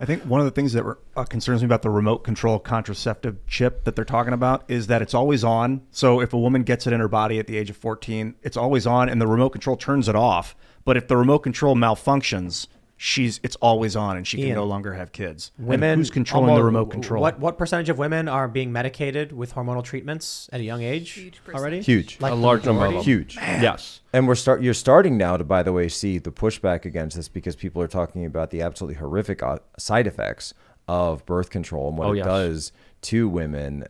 I think one of the things that concerns me about the remote control contraceptive chip that they're talking about is that it's always on. So if a woman gets it in her body at the age of 14, it's always on and the remote control turns it off. But if the remote control malfunctions, it's always on and she can no longer have kids. Women, and who's controlling the remote control? What percentage of women are being medicated with hormonal treatments at a young age already? Huge. Like a large number of them. Huge. Man. Yes. And you're starting now to, by the way, see the pushback against this because people are talking about the absolutely horrific side effects of birth control and what it does to women.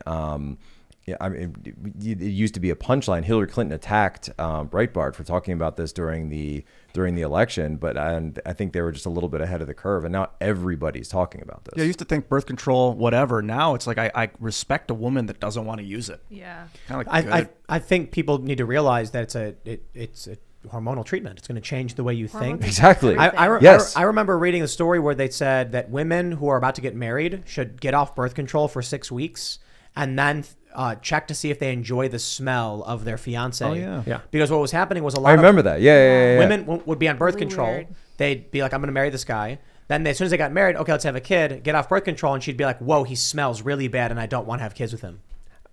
Yeah, I mean, it used to be a punchline. Hillary Clinton attacked Breitbart for talking about this during the election, but I think they were just a little bit ahead of the curve, and now everybody's talking about this. Yeah, I used to think birth control, whatever. Now it's like I respect a woman that doesn't want to use it. Yeah, I think people need to realize that it's a hormonal treatment. It's going to change the way you think. Exactly. I remember reading a story where they said that women who are about to get married should get off birth control for 6 weeks and then check to see if they enjoy the smell of their fiance. Oh, yeah. Because what was happening was a lot I remember that. Yeah. Women would be on birth Really control. weird. They'd be like, I'm going to marry this guy. Then as soon as they got married, okay, let's have a kid, get off birth control. And she'd be like, whoa, he smells really bad and I don't want to have kids with him.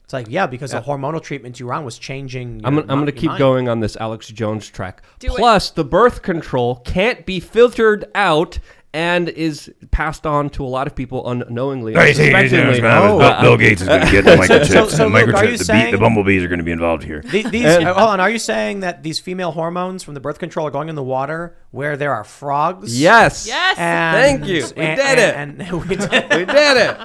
It's like, yeah, because the hormonal treatment you were on was changing. I'm going to keep going on this Alex Jones track. Do Plus, the birth control can't be filtered out and is passed on to a lot of people unknowingly. Bill Gates is going to get the microchips. So Luke, are you saying the bumblebees are going to be involved here. Hold on, are you saying that these female hormones from the birth control are going in the water where there are frogs? Yes. And, Thank you. We did it. And we did We did it.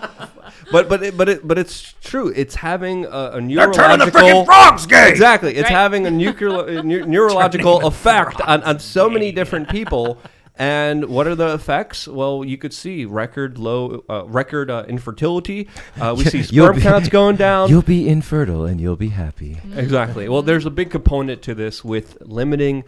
But it's true. It's having a neurological. They're turning the freaking frogs gay. Exactly. It's having a neurological effect on so many different people. And what are the effects? Well, you could see record infertility. We see sperm counts going down. You'll be infertile and you'll be happy. Exactly. Well, there's a big component to this with limiting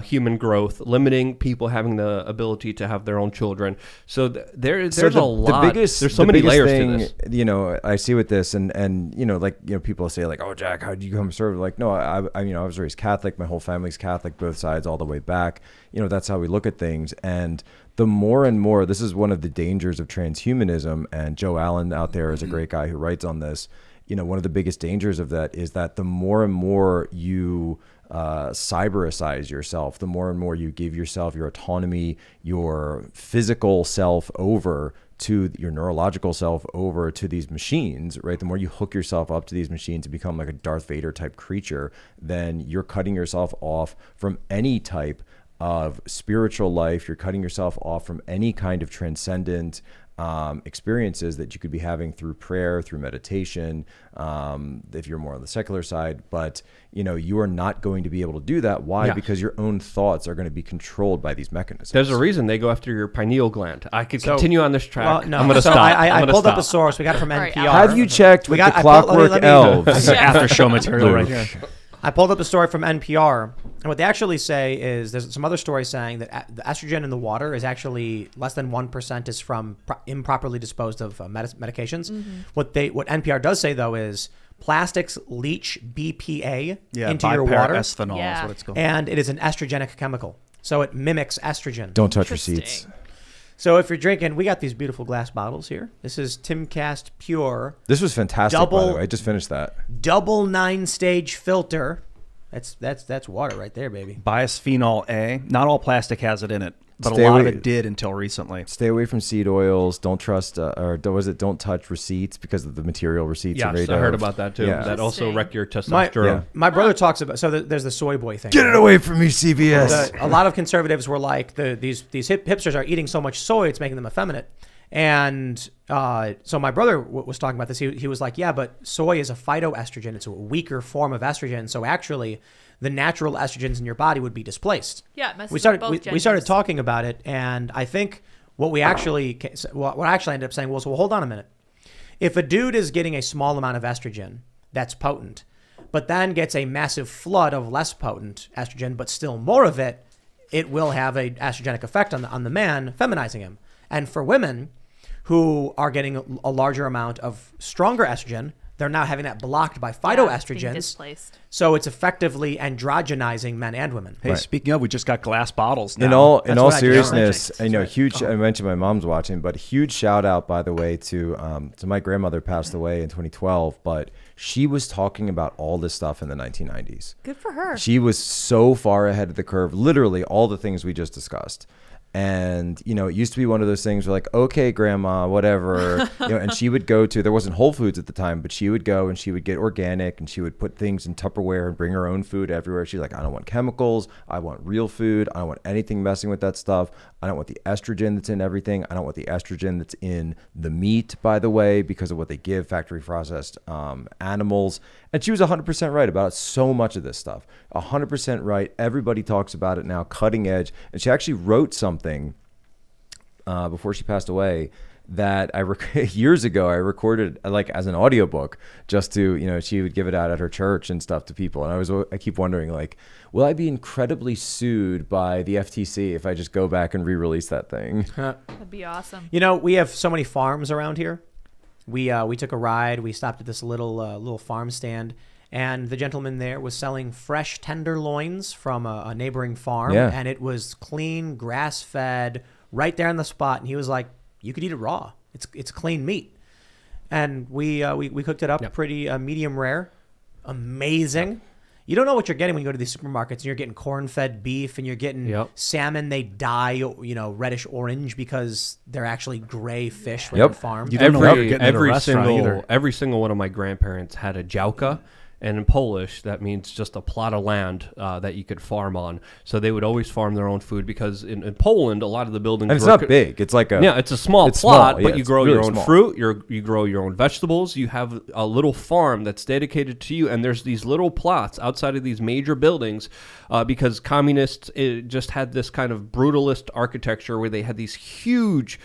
human growth, limiting people having the ability to have their own children. So there's a lot. There's so many layers to this. You know, I see with this, and you know, like, you know, people say like, "Oh, Jack, how did you become conservative?" Like, no, I you know, I was raised Catholic. My whole family's Catholic, both sides, all the way back. You know, that's how we look at things. And the more and more, this is one of the dangers of transhumanism. And Joe Allen out there is a great guy who writes on this. You know, one of the biggest dangers of that is that the more and more you cybericize yourself, the more and more you give yourself your autonomy, your physical self over to your neurological self over to these machines, right? The more you hook yourself up to these machines and become like a Darth Vader type creature, then you're cutting yourself off from any type of spiritual life. You're cutting yourself off from any kind of transcendent experiences that you could be having through prayer, through meditation, if you're more on the secular side. But, you know, you are not going to be able to do that. Why? Yeah. Because your own thoughts are going to be controlled by these mechanisms. There's a reason they go after your pineal gland. I could continue on this track. Well, no. I'm going to so stop. I pulled up the source. We got it from NPR. Have you checked with the Clockwork Elves? After show material right here. I pulled up the story from NPR, and what they actually say is there's some other stories saying that the estrogen in the water is actually less than 1% is from improperly disposed of medications. What NPR does say, though, is plastics leach BPA into your water. Ethanol is what it's called. And it is an estrogenic chemical. So it mimics estrogen. Don't touch receipts. So if you're drinking, we got these beautiful glass bottles here. This is Timcast Pure. This was fantastic, by the way. I just finished that. Double 9-stage filter. That's water right there, baby. Bisphenol A. Not all plastic has it in it, but a lot of it did until recently. Stay away from seed oils. Don't trust, don't touch receipts because of the material receipts. Yes, I heard about that too. Yeah. That also wreck your testosterone. My brother talks about, so there's the soy boy thing. Get it away from me, CVS. A lot of conservatives were like, these hipsters are eating so much soy, it's making them effeminate. And so my brother was talking about this. He was like, yeah, but soy is a phytoestrogen. It's a weaker form of estrogen. So actually, the natural estrogens in your body would be displaced. Yeah, it messes we started with both we started talking about it, and I think what I actually ended up saying was, well, hold on a minute. If a dude is getting a small amount of estrogen that's potent, but then gets a massive flood of less potent estrogen, but still more of it, it will have an estrogenic effect on the man, feminizing him. And for women who are getting a larger amount of stronger estrogen, they're now having that blocked by phytoestrogens. So it's effectively androgenizing men and women. Hey, speaking of, we just got glass bottles now. In all seriousness, I know huge. I mentioned my mom's watching, but huge shout out, by the way, to my grandmother passed away in 2012, but she was talking about all this stuff in the 1990s. Good for her. She was so far ahead of the curve, literally all the things we just discussed. And, you know, it used to be one of those things where like, okay, grandma, whatever, you know, and she would go to, there wasn't Whole Foods at the time, but she would go and she would get organic and she would put things in Tupperware and bring her own food everywhere. She's like, I don't want chemicals. I want real food. I don't want anything messing with that stuff. I don't want the estrogen that's in everything. I don't want the estrogen that's in the meat, by the way, because of what they give factory processed animals. And she was 100% right about so much of this stuff. 100% right. Everybody talks about it now, cutting edge. And she actually wrote something before she passed away that years ago I recorded like as an audiobook just to, you know, she would give it out at her church and stuff to people. And I keep wondering, like, will I be incredibly sued by the FTC if I just go back and re-release that thing? That'd be awesome. You know, we have so many farms around here. We took a ride. We stopped at this little farm stand, and the gentleman there was selling fresh tenderloins from a neighboring farm, and it was clean, grass-fed, right there on the spot. And he was like, "You could eat it raw. It's clean meat." And we cooked it up pretty medium rare, amazing. You don't know what you're getting when you go to these supermarkets and you're getting corn-fed beef and you're getting salmon. They dye, you know, reddish orange because they're actually gray fish from the farm. You don't know what you're getting at a restaurant either. Every single one of my grandparents had a działka. And in Polish, that means just a plot of land that you could farm on. So they would always farm their own food because in Poland, a lot of the buildings... And it's not big. It's like a... Yeah, it's a small plot, but you grow your own fruit. You grow your own vegetables. You have a little farm that's dedicated to you. And there's these little plots outside of these major buildings because communists just had this kind of brutalist architecture where they had these huge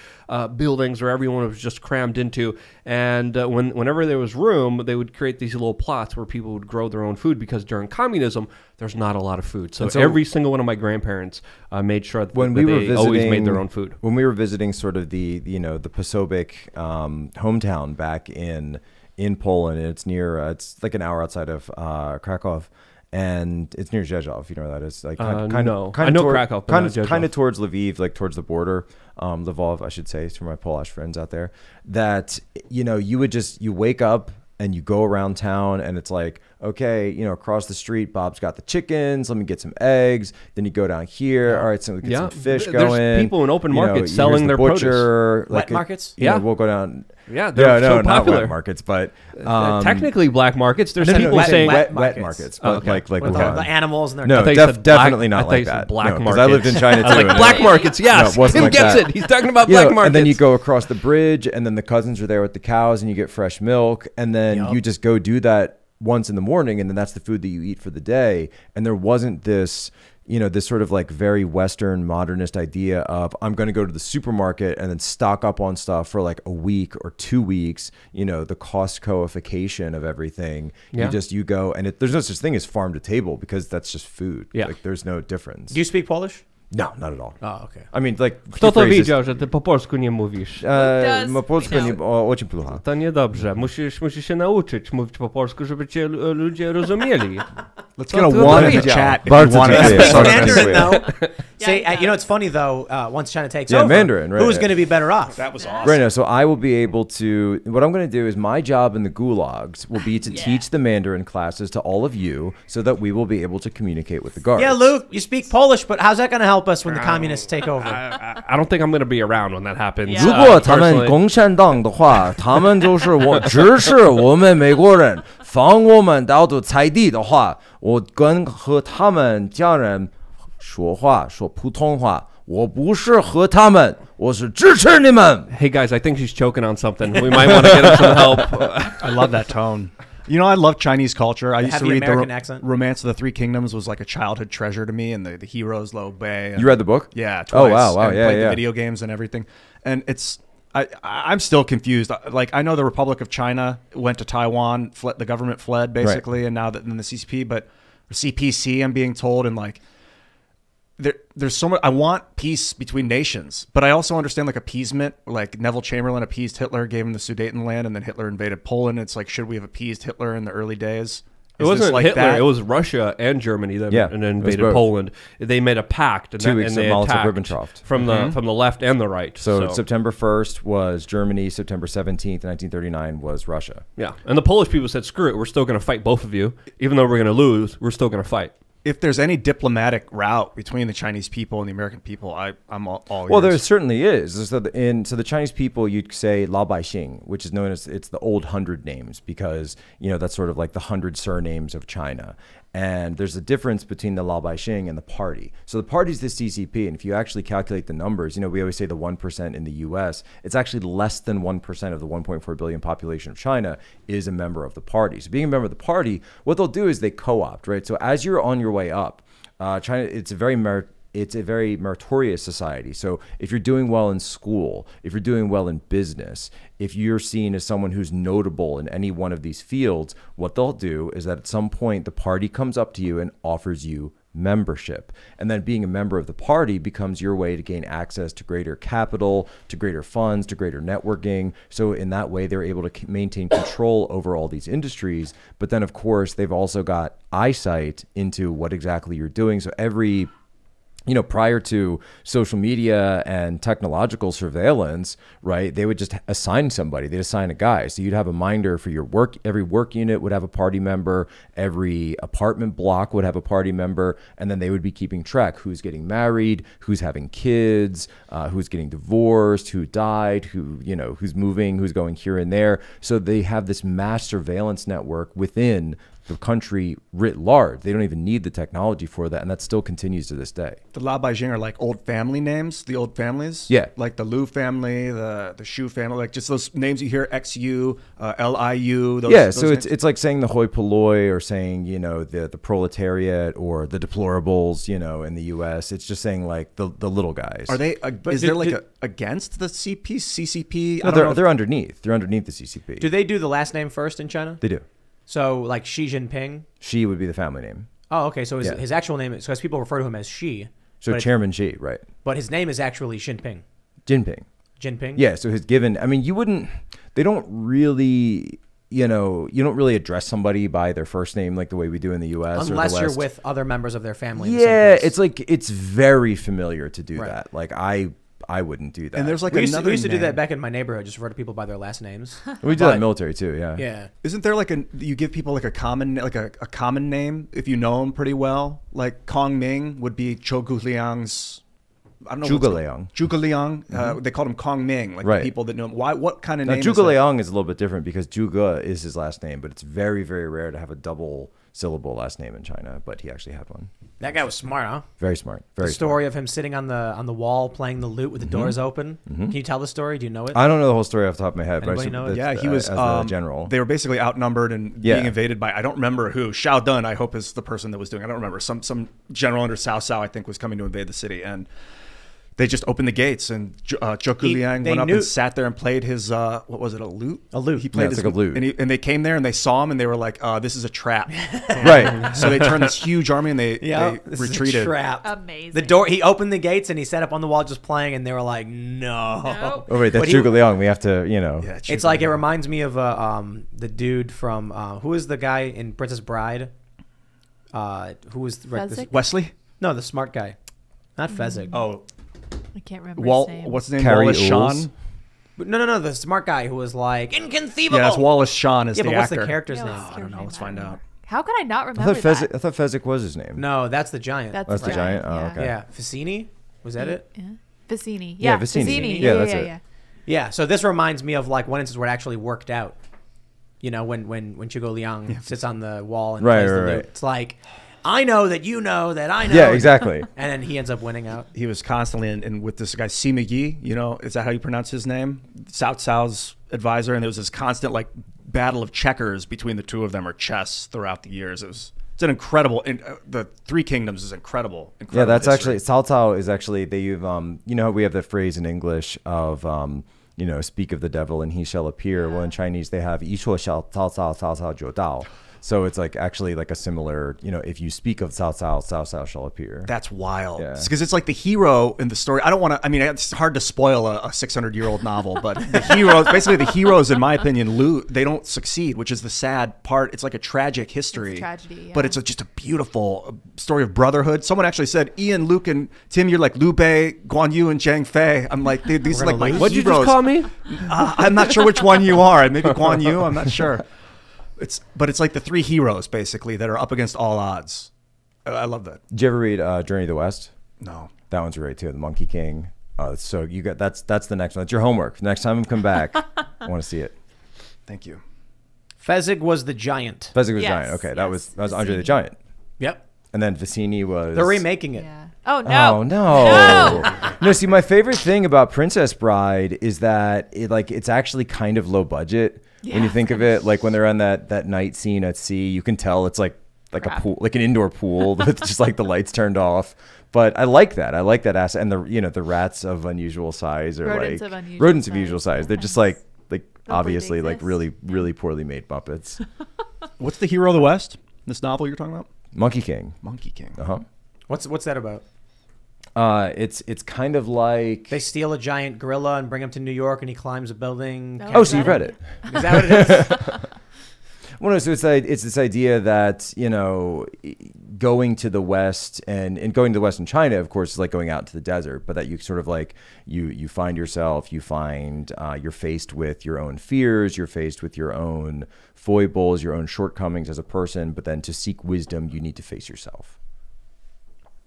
buildings where everyone was just crammed into. And whenever there was room, they would create these little plots where people would grow their own food because during communism, there's not a lot of food. So every single one of my grandparents made sure that they always made their own food. When we were visiting sort of the Posobiec hometown back in Poland, and it's like an hour outside of Krakow. And it's near Rzeszów, you know where that is. Like I know Krakow, kind of towards Lviv, like towards the border. Lvov, I should say, to my Polish friends out there. That, you know, you wake up and you go around town and it's like, okay, you know, across the street, Bob's got the chickens. Let me get some eggs. Then you go down here. All right, so we get some fish going. There's people in open markets selling their butcher, produce. Wet markets? Yeah, we'll go down. Yeah, they're so popular. Not wet markets, but technically black markets. There's people saying wet markets, but like the animals and their definitely not like that. Black markets. Because I lived in China too. Like black markets, yes. Tim gets it. He's talking about black markets. And then you go across the bridge, and then the cousins are there with the cows, and you get fresh milk, and then you just go do that once in the morning, and then that's the food that you eat for the day. And there wasn't this, you know, this sort of like very Western modernist idea of I'm going to go to the supermarket and then stock up on stuff for like a week or 2 weeks, you know, the Costcoification of everything. Yeah. You go, and there's no such thing as farm to table because that's just food. Yeah. Like there's no difference. Do you speak Polish? No, not at all. Oh, okay. I mean, like... Kto to widział, że ty po polsku nie mówisz? Po polsku nie... Очень плохо. To niedobrze. Musisz się nauczyć mówić po polsku, żeby cię ludzie rozumieli. Let's get a one in the chat if you want to. Mandarin, though. Say, you know, it's funny, though, once China takes over, Mandarin, right, who's going to be better off? That was awesome. Right now, so I will be able to... What I'm going to do is my job in the gulags will be to teach the Mandarin classes to all of you so that we will be able to communicate with the guards. Yeah, Luke, you speak Polish, but how's that going to help us when the communists take over? I don't think I'm going to be around when that happens. 如果他们共产党的话，他们就是只是我们美国人，放我们到的菜地的话，我跟和他们家人说话说普通话，我不是和他们，我是支持你们。 Hey guys, I think she's choking on something. We might want to get him some help. I love that tone. You know, I love Chinese culture. I used to read American accent. Romance of the Three Kingdoms was like a childhood treasure to me, and the heroes, Lo Bei. You read the book? Yeah, twice. Oh, wow. And played the video games and everything. And I'm still confused. Like, I know the Republic of China went to Taiwan, the government fled, basically, and now that in the CCP, but CPC, I'm being told, and like, there's so much. I want peace between nations, but I also understand like appeasement. Like Neville Chamberlain appeased Hitler, gave him the Sudetenland, and then Hitler invaded Poland. It's like, should we have appeased Hitler in the early days? It wasn't like Hitler. That? It was Russia and Germany that invaded Poland. They made a pact, and 2 weeks they of attacked Molotov-Ribbentrop from the left and the right. So September 1st was Germany. September 17th, 1939 was Russia. Yeah, and the Polish people said, "Screw it, we're still going to fight both of you, even though we're going to lose. We're still going to fight." If there's any diplomatic route between the Chinese people and the American people, I'm all well, yours. there certainly is. So the Chinese people, you'd say Lao Baixing, which is known as, it's the old 100 names, because, you know, that's sort of like the 100 surnames of China. And there's a difference between the Lao Baixing and the party. So the party's the CCP, and if you actually calculate the numbers, you know, we always say the 1% in the US, it's actually less than 1% of the 1.4 billion population of China is a member of the party. So being a member of the party, what they'll do is they co-opt, right? So as you're on your way up, China, it's a very meritorious society. So if you're doing well in school, if you're doing well in business, if you're seen as someone who's notable in any one of these fields, what they'll do is that at some point the party comes up to you and offers you membership. And then being a member of the party becomes your way to gain access to greater capital, to greater funds, to greater networking. So in that way, they're able to maintain control over all these industries. But then, of course, they've also got eyesight into what exactly you're doing. So every, you know, prior to social media and technological surveillance, right, they would just assign somebody. They'd assign a guy. So you'd have a minder for your work. Every work unit would have a party member. Every apartment block would have a party member. And then they would be keeping track who's getting married, who's having kids, who's getting divorced, who died, who, you know, who's moving, who's going here and there. So they have this mass surveillance network within the country writ large. They don't even need the technology for that, and that still continues to this day. The Lao Baixing are like old family names, the old families. Yeah. Like the Liu family, the Shu family, like just those names you hear, XU, LIU. So it's like saying the hoi polloi, or saying, you know, the proletariat, or the deplorables, you know, in the US. It's just saying like the little guys. Are they, against the CCP? No, they're underneath. They're underneath the CCP. Do they do the last name first in China? They do. So like Xi Jinping? Xi would be the family name. Oh, okay. So his actual name is, because people refer to him as Xi. So Chairman Xi, right. But his name is actually Jinping. Jinping. Yeah, so his given, I mean, they don't really, you know, you don't really address somebody by their first name like the way we do in the US. Unless you're with other members of their family. Yeah, it's like, it's very familiar to do that. Like I wouldn't do that. And there's like we used to do that back in my neighborhood, just refer to people by their last names. We do that in the military too, yeah. Yeah. Isn't there like you give people like a common name if you know them pretty well? Like Kong Ming would be Zhou Guliang's, I don't know. Zhuge Liang. Zhuge Liang. They called him Kong Ming, like the people that know him. What kind of name is that? Zhuge Liang is a little bit different because Zhuge is his last name, but it's very, very rare to have a double syllable last name in China, but he actually had one. That guy was smart, huh? Very smart. The story of him sitting on the wall playing the lute with the doors open. Can you tell the story? Do you know it? I don't know the whole story off the top of my head. Anybody know it? Yeah, he was as the general. They were basically outnumbered and being invaded by, I don't remember who. Shao Dun, I hope, is the person that was doing it. I don't remember. Some general under Cao Cao, I think, was coming to invade the city, and they just opened the gates, and Zhou Liang went up and sat there and played his, what was it, a lute? A lute. He played like a lute. And they came there and they saw him and they were like, this is a trap. Right. So they turned this huge army and they this retreated. Is a trap. Amazing. The door, he opened the gates and he sat up on the wall just playing, and they were like, no. Oh, wait, that's Zhuge Liang. We have to, you know. Yeah, it's like, it reminds me of the dude from, who is the guy in Princess Bride? Who was Wesley? No, the smart guy. Not Fezzik. Oh. I can't remember his name. What's his name? Carrie Wallace Ools? Shawn? No, the smart guy who was like, inconceivable. Yeah, it's Wallace Shawn is the but what's actor. the character's name? I don't know. Let's find out. How could I not I remember thought that? Fezzik was his name. No, that's the giant. That's the giant? Oh, yeah. okay. Yeah, Vicini? Was that it? Yeah. Vicini. Yeah, Yeah, Vicini. Vicini. Yeah, that's it. Yeah, so this reminds me of like one instance where it actually worked out. You know, when Zhuge Liang sits on the wall and plays the lute. It's like, I know that you know that I know. Yeah, exactly. And then he ends up winning out. He was constantly in with this guy, Sima Yi, you know, is that how you pronounce his name? Cao Cao's advisor. And there was this constant like battle of checkers between the two of them, or chess, throughout the years. It's an incredible, the Three Kingdoms is incredible. Yeah, that's history. actually, Cao Cao is actually, you know, we have that phrase in English of, you know, speak of the devil and he shall appear. Well, in Chinese, they have 一说 Cao Cao, Cao Cao 就到. So it's like actually like a similar, you know, if you speak of Cao Cao, Cao Cao shall appear. That's wild. Yeah. Because it's like the hero in the story. I don't want to, I mean, it's hard to spoil a 600-year-old novel, but the heroes, basically the heroes, in my opinion, they don't succeed, which is the sad part. It's like a tragic history. It's a tragedy, yeah. But it's just a beautiful story of brotherhood. Someone actually said, Ian, Luke, and Tim, you're like Liu Bei, Guan Yu, and Zhang Fei. I'm like, dude, these are like my heroes. What'd you just call me? I'm not sure which one you are. Maybe Guan Yu. I'm not sure. But it's like the three heroes basically that are up against all odds. I love that. Did you ever read Journey to the West? No. That one's great too. The Monkey King. So you got that's the next one. That's your homework. Next time I come back, I want to see it. Thank you. Fezzik was the giant. Fezzik was Yes, Giant. Okay, that was yes. Andre the Giant. Yep. And then Vicini was. They're remaking it. Yeah. Oh no. Oh no. No, see, my favorite thing about Princess Bride is that it's actually kind of low budget when you think of it. Like when they're on that night scene at sea, you can tell it's like a pool, like an indoor pool with just like the lights turned off. But I like that. I like that aspect. And the rats of unusual size are Rodents like of unusual rodents of size, unusual size. They're just yes. like obviously like really, really poorly made Muppets. What's the hero of the West? This novel you're talking about? Monkey King. Monkey King. Uh-huh. What's that about? It's kind of like They steal a giant gorilla and bring him to New York, and he climbs a building. No. oh, so you've read it. Is that what it is? Well, no, so it's this idea that, you know, going to the West and going to the West in China, of course, is like going out into the desert, but that you sort of like you find yourself, you're faced with your own fears, you're faced with your own foibles, your own shortcomings as a person, but then to seek wisdom, you need to face yourself.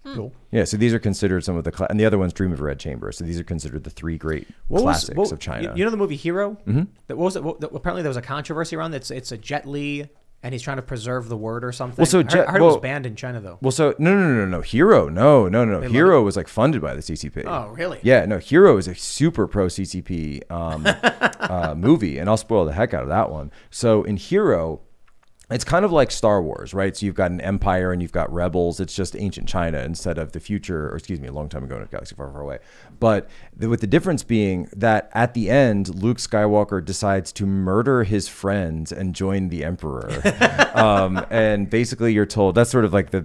Cool. Yeah, so these are considered some of the, and the other one's Dream of a Red Chamber. So these are considered the three great classics of China. You know the movie Hero? Mm-hmm. Apparently there was a controversy around that. It's a Jet Li, and he's trying to preserve the word or something. Well, so I heard it was banned in China though. Well, so no. Hero, no. Hero was like funded by the CCP. Oh, really? Yeah, no. Hero is a super pro CCP movie, and I'll spoil the heck out of that one. So in Hero, it's kind of like Star Wars, right? So you've got an empire and you've got rebels. It's just ancient China instead of the future, or excuse me, a long time ago in a galaxy far, far away. But with the difference being that at the end, Luke Skywalker decides to murder his friends and join the Emperor. And basically you're told, that's sort of like the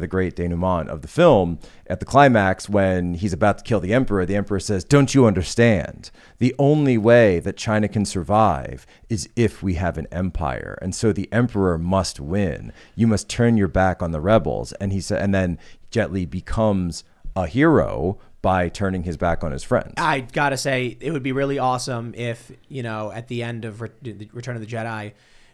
great denouement of the film. At the climax, when he's about to kill the Emperor says, "Don't you understand? The only way that China can survive is if we have an empire. And so the Emperor must win. You must turn your back on the rebels." And he said, and then Jet Li becomes a hero by turning his back on his friends. I gotta say, it would be really awesome if, at the end of Return of the Jedi,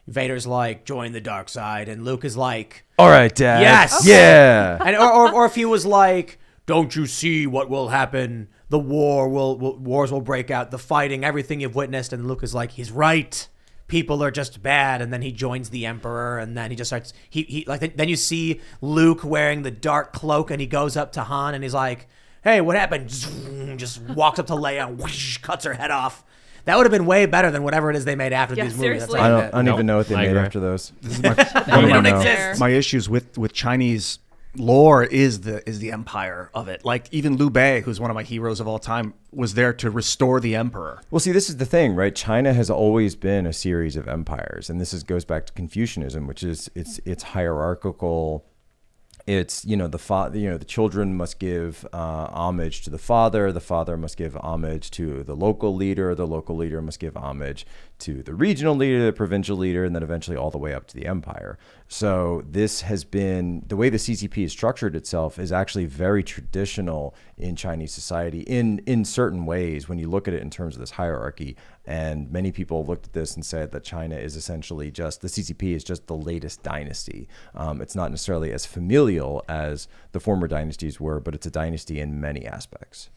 Vader's like, "Join the dark side," and Luke is like, "All right, Dad." Yes. Okay. Yeah. And or if he was like, "Don't you see what will happen? The wars will break out, the fighting, everything you've witnessed." And Luke is like, "He's right. People are just bad." And then he joins the Emperor, and then he just starts. Then you see Luke wearing the dark cloak, and he goes up to Han, and he's like, "Hey, what happened?" Just walks up to Leia, and whoosh, cuts her head off. That would have been way better than whatever it is they made after these movies. Seriously. I don't even know what they made agree. after those. This is my, You don't exist. my issues with Chinese lore is the empire of it. Like even Liu Bei, who's one of my heroes of all time, was there to restore the emperor. Well, see, this is the thing, right? China has always been a series of empires, and goes back to Confucianism, which is it's hierarchical. It's the children must give homage to the father must give homage to the local leader must give homage to the regional leader, the provincial leader, and then eventually all the way up to the empire. So this has been the way the CCP has structured itself is actually very traditional in Chinese society in certain ways when you look at it in terms of this hierarchy. And many people looked at this and said that China is essentially just, the CCP is just the latest dynasty. It's not necessarily as familial as the former dynasties were, but it's a dynasty in many aspects.